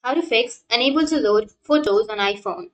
How to fix unable to load photos on iPhone.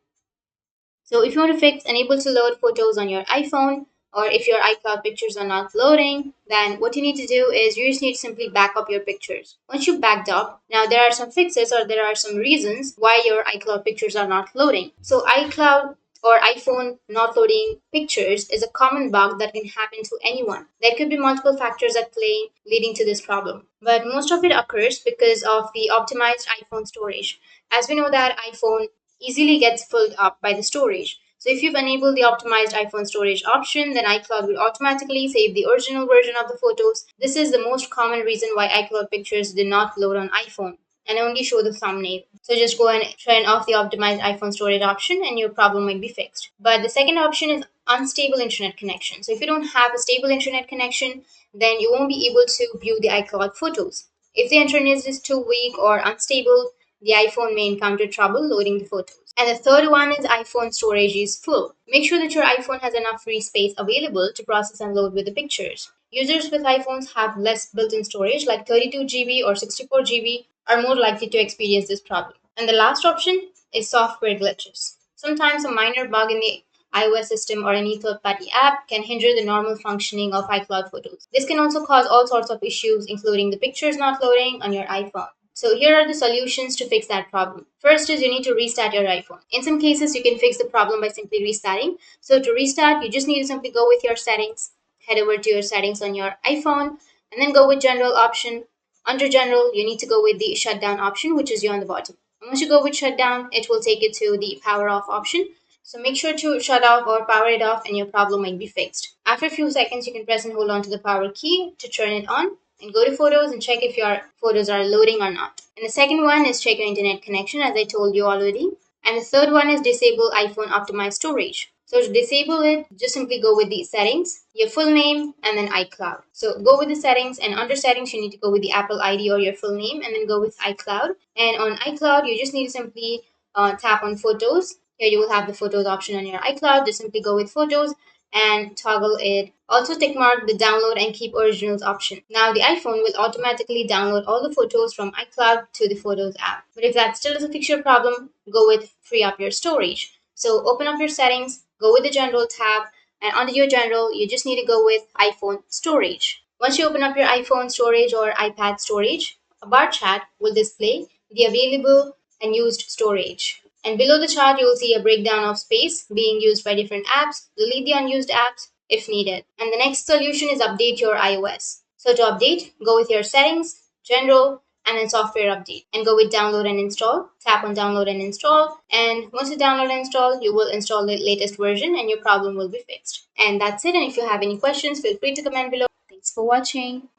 So if you want to fix unable to load photos on your iPhone, or if your iCloud pictures are not loading, then what you need to do is you just need to simply back up your pictures. Once you've backed up, now there are some fixes or there are some reasons why your iCloud pictures are not loading. So iCloud or iPhone not loading pictures is a common bug that can happen to anyone. There could be multiple factors at play leading to this problem, but most of it occurs because of the optimized iPhone storage. As we know that iPhone easily gets filled up by the storage. So if you've enabled the optimized iPhone storage option, then iCloud will automatically save the original version of the photos. This is the most common reason why iCloud pictures did not load on iPhone and only show the thumbnail. So just go and turn off the optimized iPhone storage option and your problem might be fixed. But the second option is unstable internet connection. So if you don't have a stable internet connection, then you won't be able to view the iCloud photos. If the internet is too weak or unstable, the iPhone may encounter trouble loading the photos. And the third one is iPhone storage is full. Make sure that your iPhone has enough free space available to process and load with the pictures. Users with iPhones have less built-in storage like 32 GB or 64 GB are more likely to experience this problem. And the last option is software glitches. Sometimes a minor bug in the iOS system or any third-party app can hinder the normal functioning of iCloud photos. This can also cause all sorts of issues, including the pictures not loading on your iPhone. So here are the solutions to fix that problem. First is you need to restart your iPhone. In some cases, you can fix the problem by simply restarting. So to restart, you just need to simply go with your settings, head over to your settings on your iPhone, and then go with general option. Under general, you need to go with the shutdown option, which is here on the bottom. And once you go with shutdown, it will take you to the power off option. So make sure to shut off or power it off and your problem might be fixed. After a few seconds, you can press and hold on to the power key to turn it on and go to photos and check if your photos are loading or not. And the second one is check your internet connection as I told you already. And the third one is disable iPhone optimized storage. So to disable it, just simply go with the settings, your full name, and then iCloud. So go with the settings, and under settings, you need to go with the Apple ID or your full name, and then go with iCloud. And on iCloud, you just need to simply tap on photos. Here you will have the photos option on your iCloud. Just simply go with photos and toggle it. Also tick mark the download and keep originals option. Now the iPhone will automatically download all the photos from iCloud to the Photos app. But if that still doesn't fix your problem, go with free up your storage. So open up your settings, go with the general tab, and under your general, you just need to go with iPhone storage. Once you open up your iPhone storage or iPad storage, a bar chart will display the available and used storage. And below the chart, you will see a breakdown of space being used by different apps. Delete the unused apps if needed. And the next solution is update your iOS. So to update, go with your settings, general, and then software update. And go with download and install. Tap on download and install. And once you download and install, you will install the latest version and your problem will be fixed. And that's it. And if you have any questions, feel free to comment below. Thanks for watching.